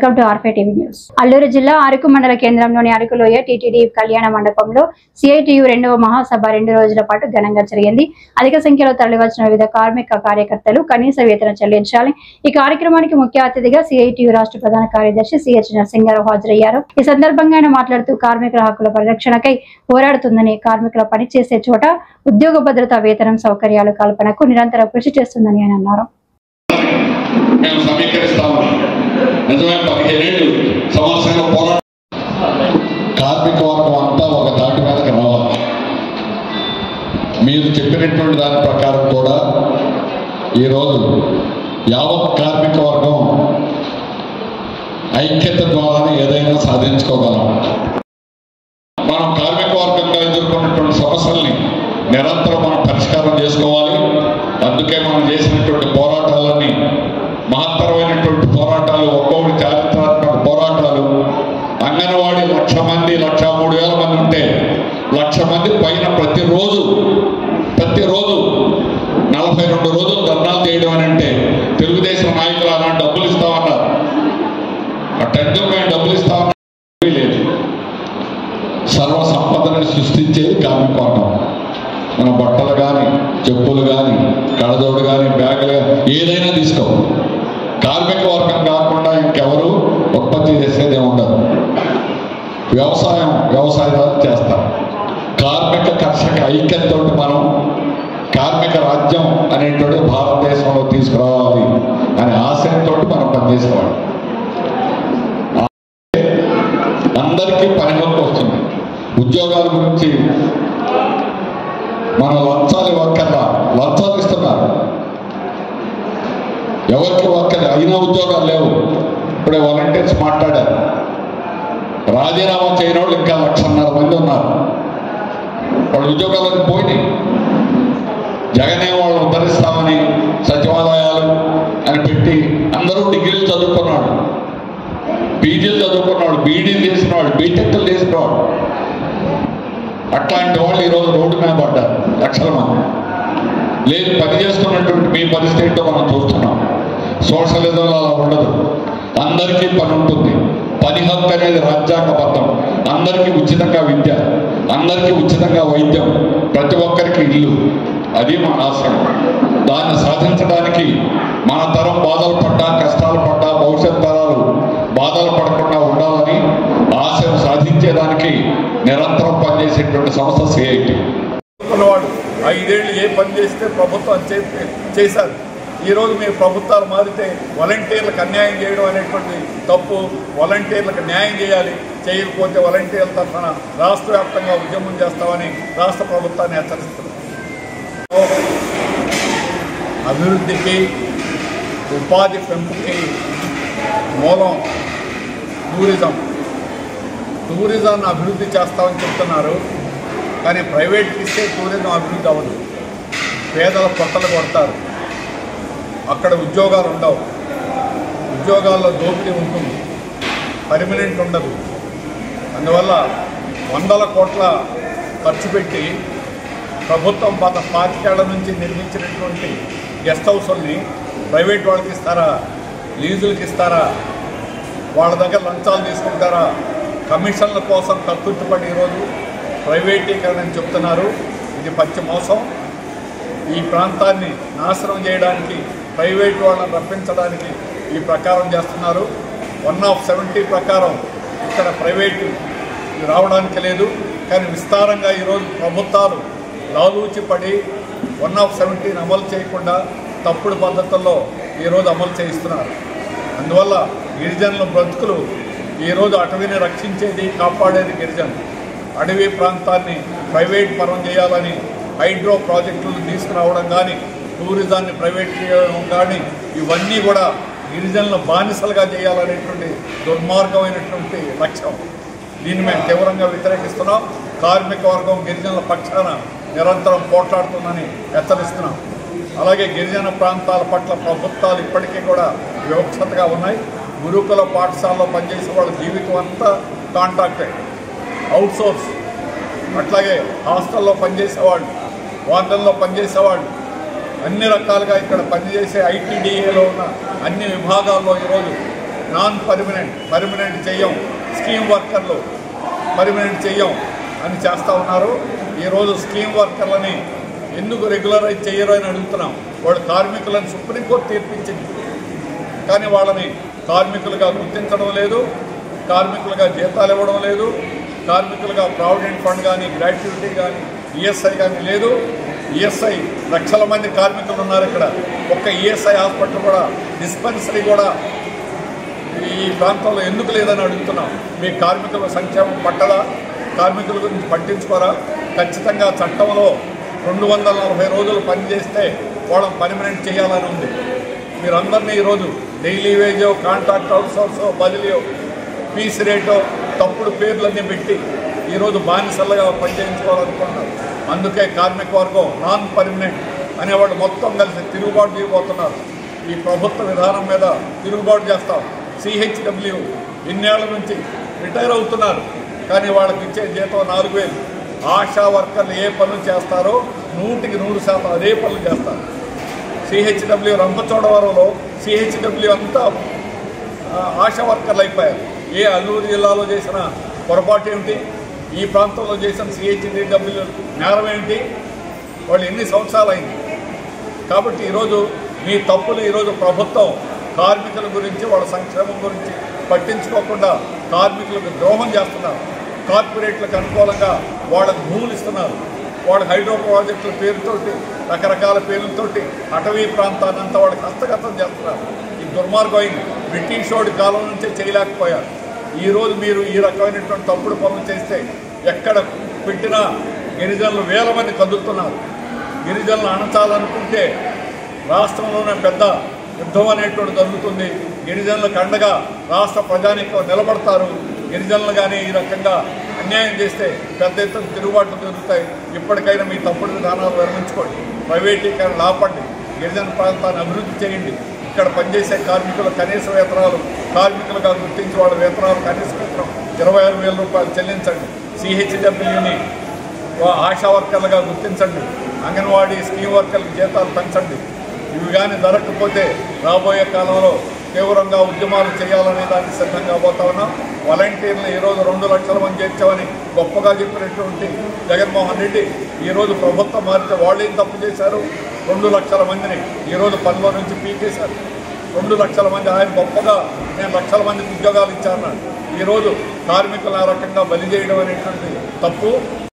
Welcome to ఆర్ఫే TV news. Alluri జిల్లా అరకు మండల కేంద్రంలోని అరకులోయ టీటీడీ కళ్యాణ మండపంలో సిఐటియు 2వ మహాసభ 2 రోజుల పాటు ఘనంగా జరిగింది. అధిక సంఖ్యలో తరలివచ్చిన వివిధ కార్మిక కార్యకర్తలు కనీస వేతనం చెల్లించాలి. ఈ కార్యక్రమానికి ముఖ్య అతిథిగా సిఐటియు రాష్ట్ర ప్రధాన కార్యదర్శి సిహెచ్ నరసింహారావు హాజరయ్యారు. ఈ సందర్భంగా ఆయన మాట్లాడుతూ కార్మికుల హక్కుల పరిరక్షణకై పోరాడుతుందని, కార్మికుల పనిచేసే చోట ఉద్యోగ భద్రత, వేతనం, సౌకర్యాలు కల్పనకు నిరంతరం కృషి చేస్తుందని ఆయన అన్నారు. నిజమే 15 ఏళ్ళు సంవత్సరంలో పోరాటం కార్మిక వర్గం అంతా ఒక తాటి మీదకి రావాలి. మీరు చెప్పినటువంటి దాని ప్రకారం కూడా ఈరోజు యావత్ కార్మిక వర్గం ఐక్యత ద్వారానే ఏదైనా సాధించుకోగలం. మనం కార్మిక వర్గంగా ఎదుర్కొన్నటువంటి సమస్యల్ని నిరంతరం మనం పరిష్కారం చేసుకోవాలి. అందుకే మనం చేసినటువంటి పోరాటాలన్నీ మహత్తరమైనటువంటి పోరాటాలు, ఒక్కొక్కటి చారిత్రాత్మక పోరాటాలు. అంగన్వాడీ 1,00,000 మంది, 1,03,000 మంది ఉంటే 1,00,000 మంది పైన ప్రతిరోజు 42 రోజులు ధర్నాలు చేయడం అని అంటే తెలుగుదేశం నాయకులు అలా డబ్బులు ఇస్తామన్నారు. ఆ టెండర్ మేము డబ్బులు ఇస్తామన్నా లేదు. సర్వ సంపదను సృష్టించేది కార్మిక వర్గం. మన బట్టలు కానీ, చెప్పులు కానీ, కళ్ళజోడు కానీ, బ్యాగులు కానీ ఏదైనా తీసుకో. కార్మిక వర్గం కాకుండా ఇంకెవరు ఉత్పత్తి చేసేదే ఉండదు. వ్యవసాయాలు చేస్తారు. కార్మిక కర్షక ఐక్యతతో మనం కార్మిక రాజ్యం అనేటువంటి భారతదేశంలో తీసుకురావాలి అనే ఆశయంతో మనం పనిచేసేవాడు. అందరికీ పని హక్కు వస్తుంది. ఉద్యోగాల గురించి మనం లంచాలు ఇవ్వక్కర్లా, లంచాలు ఇస్తున్నారు. ఎవరికి ఒక్కరి అయినా ఉద్యోగాలు లేవు. ఇప్పుడే వాలంటీర్స్ మాట్లాడారు. రాజీనామా చేయని వాళ్ళు ఇంకా 1,50,000 మంది ఉన్నారు. వాళ్ళు ఉద్యోగాలకు పోయినాయి. జగనే వాళ్ళు ఉద్ధరిస్తామని సచివాలయాలు అని పెట్టి అందరూ డిగ్రీలు చదువుకున్నాడు, పీజీలు చదువుకున్నాడు, బీడీలు చేసినవాడు, బీటెక్లు చేసినవాడు. అట్లాంటి వాళ్ళు ఈరోజు రోడ్డు మీద పడ్డారు 1,00,000 మంది. లేదు, పని చేస్తున్నటువంటి మీ పరిస్థితి ఏంటో మనం చూస్తున్నాం. సోషలిజంలో అలా ఉండదు. అందరికీ పని ఉంటుంది. పని హక్కు అనేది రాజ్యాంగబద్ధం. అందరికీ ఉచితంగా విద్య, అందరికీ ఉచితంగా వైద్యం, ప్రతి ఒక్కరికి ఇల్లు. అది మన ఆశయం. దాన్ని సాధించడానికి మన తరం బాధలు పడ్డా, కష్టాలు పడ్డా, భవిష్యత్ తరాలు బాధలు పడకుండా ఉండాలని ఆశయం సాధించేదానికి నిరంతరం పనిచేసేటువంటి సంస్థ సిఐటి. వాడు 5 ఏళ్ళు ఏ పని చేస్తే ప్రభుత్వం చేశారు. ఈరోజు మీ ప్రభుత్వాలు మారితే వాలంటీర్లకు అన్యాయం చేయడం అనేటువంటి తప్పు. వాలంటీర్లకు న్యాయం చేయాలి. చేయకపోతే వాలంటీర్ల తరఫున రాష్ట్ర వ్యాప్తంగా ఉద్యమం చేస్తామని రాష్ట్ర ప్రభుత్వాన్ని హెచ్చరిస్తున్నారు. అభివృద్ధికి, ఉపాధి పెంపుకి మూలం టూరిజాన్ని అభివృద్ధి చేస్తామని చెప్తున్నారు. కానీ ప్రైవేట్కి ఇస్తే టూరిజం అభివృద్ధి అవ్వదు. పేదల పొట్టలు కొడతారు. అక్కడ ఉద్యోగాలు ఉండవు. ఉద్యోగాల్లో దోపిడీ ఉంటుంది, పర్మనెంట్ ఉండదు. అందువల్ల 100ల కోట్ల ఖర్చు పెట్టి ప్రభుత్వం 25 ఏళ్ల నుంచి నిర్మించినటువంటి గెస్ట్ హౌస్ని ప్రైవేట్ వాళ్ళకి ఇస్తారా, లీజులకి ఇస్తారా, వాళ్ళ దగ్గర లంచాలు తీసుకుంటారా? కమిషన్ల కోసం కక్కుర్తిపడి ఈరోజు ప్రైవేటీకరణ అని చెప్తున్నారు. ఇది పచ్చి మోసం. ఈ ప్రాంతాన్ని నాశనం చేయడానికి, ప్రైవేట్ వాళ్ళని రప్పించడానికి ఈ ప్రకారం చేస్తున్నారు. 1/70 ప్రకారం ఇక్కడ ప్రైవేటు రావడానికి లేదు. కానీ విస్తారంగా ఈరోజు ప్రభుత్వాలు లాలూచిపడి 1/70 అమలు చేయకుండా తప్పుడు పద్ధతుల్లో ఈరోజు అమలు చేయిస్తున్నారు. అందువల్ల గిరిజనుల బ్రతుకులు ఈరోజు అటవీని రక్షించేది, కాపాడేది గిరిజనులు. అడవి ప్రాంతాన్ని ప్రైవేట్ పరం చేయాలని హైడ్రో ప్రాజెక్టులు తీసుకురావడం కానీ, టూరిజాన్ని ప్రైవేట్ చేయడం కానీ, ఇవన్నీ కూడా గిరిజనుల బానిసలుగా చేయాలనేటువంటి దుర్మార్గమైనటువంటి లక్ష్యం. దీన్ని మేము తీవ్రంగా వ్యతిరేకిస్తున్నాం. కార్మిక వర్గం గిరిజనుల పక్షాన నిరంతరం పోట్లాడుతుందని హెచ్చరిస్తున్నాం. అలాగే గిరిజన ప్రాంతాల పట్ల ప్రభుత్వాలు ఇప్పటికీ కూడా వివక్షతగా ఉన్నాయి. గురుకుల పాఠశాలలో పనిచేసే వాళ్ళ జీవితం అంతా కాంట్రాక్టే, అవుట్సోర్స్. అట్లాగే హాస్టల్లో పనిచేసేవాళ్ళు, వార్డన్లో పనిచేసేవాళ్ళు, అన్ని రకాలుగా ఇక్కడ పనిచేసే ఐటీడీఏలో ఉన్న అన్ని విభాగాల్లో ఈరోజు నాన్ పర్మనెంట్ చెయ్యం, స్కీమ్ వర్కర్లు పర్మనెంట్ చెయ్యం అని చేస్తూ ఉన్నారు. ఈరోజు స్కీమ్ వర్కర్లని ఎందుకు రెగ్యులరైజ్ చేయరు అని అడుగుతున్నాం. వాళ్ళు కార్మికులను సుప్రీంకోర్టు తీర్పించింది, కానీ వాళ్ళని కార్మికులుగా గుర్తించడం లేదు, కార్మికులుగా జీతాలు ఇవ్వడం లేదు, కార్మికులుగా ప్రావిడెంట్ ఫండ్ కానీ గ్రాట్యుటీ కానీ ఈఎస్ఐ కానీ లేదు. ఈఎస్ఐ లక్షల మంది కార్మికులు ఉన్నారు ఇక్కడ. ఒక్క ఈఎస్ఐ హాస్పిటల్ కూడా, డిస్పెన్సరీ కూడా ఈ ప్రాంతంలో ఎందుకు లేదని అడుగుతున్నాం. మీ కార్మికుల సంక్షేమం పట్టదా? కార్మికుల గురించి పట్టించుకోరా? ఖచ్చితంగా చట్టంలో 240 రోజులు పనిచేస్తే వాళ్ళని పర్మనెంట్ చేయాలని ఉంది. మీరందరినీ ఈరోజు డైలీ వేజో, కాంట్రాక్ట్ అవుట్సోర్సో, బదిలీయో, పీస్ రేటో, తప్పుడు పేర్లన్నీ పెట్టి ఈరోజు బానిసలుగా పనిచేయించుకోవాలనుకుంటున్నారు. అందుకే కార్మిక వర్గం నాన్ పర్మనెంట్ అనేవాళ్ళు మొత్తం కలిసి తిరుగుబాటు చేయబోతున్నారు. ఈ ప్రభుత్వ విధానం మీద తిరుగుబాటు చేస్తాం. సిహెచ్డబ్ల్యూ ఇన్నేళ్ల నుంచి రిటైర్ అవుతున్నారు, కానీ వాళ్ళకి ఇచ్చే జీతం 4,000. ఆశా వర్కర్లు ఏ పనులు చేస్తారో 100% అదే పనులు చేస్తారు. సిహెచ్డబ్ల్యూ రంపచోడవరంలో సిహెచ్డబ్ల్యూ అంతా ఆశా వర్కర్లు అయిపోయారు. ఏ అల్లూరు జిల్లాలో చేసిన పొరపాటు ఏమిటి? ఈ ప్రాంతంలో చేసిన సిహెచ్డబ్ల్యూ నేరం ఏంటి? వాళ్ళు ఎన్ని సంవత్సరాలు అయింది? కాబట్టి ఈరోజు మీ తప్పులు, ఈరోజు ప్రభుత్వం కార్మికుల గురించి, వాళ్ళ సంక్షేమం గురించి పట్టించుకోకుండా కార్మికులకు ద్రోహం చేస్తున్నారు. కార్పొరేట్లకు అనుకూలంగా వాళ్ళకు భూములు ఇస్తున్నారు. వాళ్ళు హైడ్రో ప్రాజెక్టుల పేరుతోటి, రకరకాల పేర్లతోటి అటవీ ప్రాంతాన్నంతా వాళ్ళకి హస్తగతం చేస్తున్నారు. ఈ దుర్మార్గం బ్రిటిష్ వాడి కాలం నుంచే చేయలేకపోయారు. ఈరోజు మీరు ఈ రకమైనటువంటి తప్పుడు పనులు చేస్తే ఎక్కడ పెట్టినా గిరిజనులు వేల మంది కదులుతున్నారు. గిరిజనులు అణచాలనుకుంటే రాష్ట్రంలోనే పెద్ద యుద్ధం అనేటువంటి జరుగుతుంది. గిరిజనులకు అండగా రాష్ట్ర ప్రజానీకం నిలబడతారు. గిరిజనులు కానీ ఈ రకంగా అన్యాయం చేస్తే పెద్ద ఎత్తున తిరుగుబాట్లు జరుగుతాయి. ఇప్పటికైనా మీ తప్పుడు విధానాలు విరమించుకోండి, ప్రైవేటీకరణ ఆపండి, గిరిజన ప్రాంతాన్ని అభివృద్ధి చేయండి. ఇక్కడ పనిచేసే కార్మికుల కనీస వేతనాలు కార్మికులుగా గుర్తించి వాళ్ళ వేతనాలు కనీస వేతనం 26,000 రూపాయలు చెల్లించండి. సిహెచ్డబ్ల్యూని ఆశా వర్కర్లుగా గుర్తించండి. అంగన్వాడీ స్కీమ్ వర్కర్లకు జీతాలు పెంచండి. ఇవి కానీ జరగకపోతే రాబోయే కాలంలో తీవ్రంగా ఉద్యమాలు చేయాలనే దానికి సిద్ధంగా పోతా ఉన్నాం. వాలంటీర్లు ఈరోజు 2 లక్షల మంది చేర్చామని గొప్పగా చెప్పినటువంటి జగన్మోహన్ రెడ్డి ఈరోజు ప్రభుత్వం మారితే వాళ్ళు ఏం తప్పు చేశారు? 2 లక్షల మందిని ఈరోజు పనిలో నుంచి పీకేశారు. 2 లక్షల మంది ఆయన గొప్పగా నేను లక్షల మందికి ఉద్యోగాలు ఇచ్చారన్నాడు. ఈరోజు కార్మికులు ఆ రకంగా బలి చేయడం అనేటువంటి తప్పు.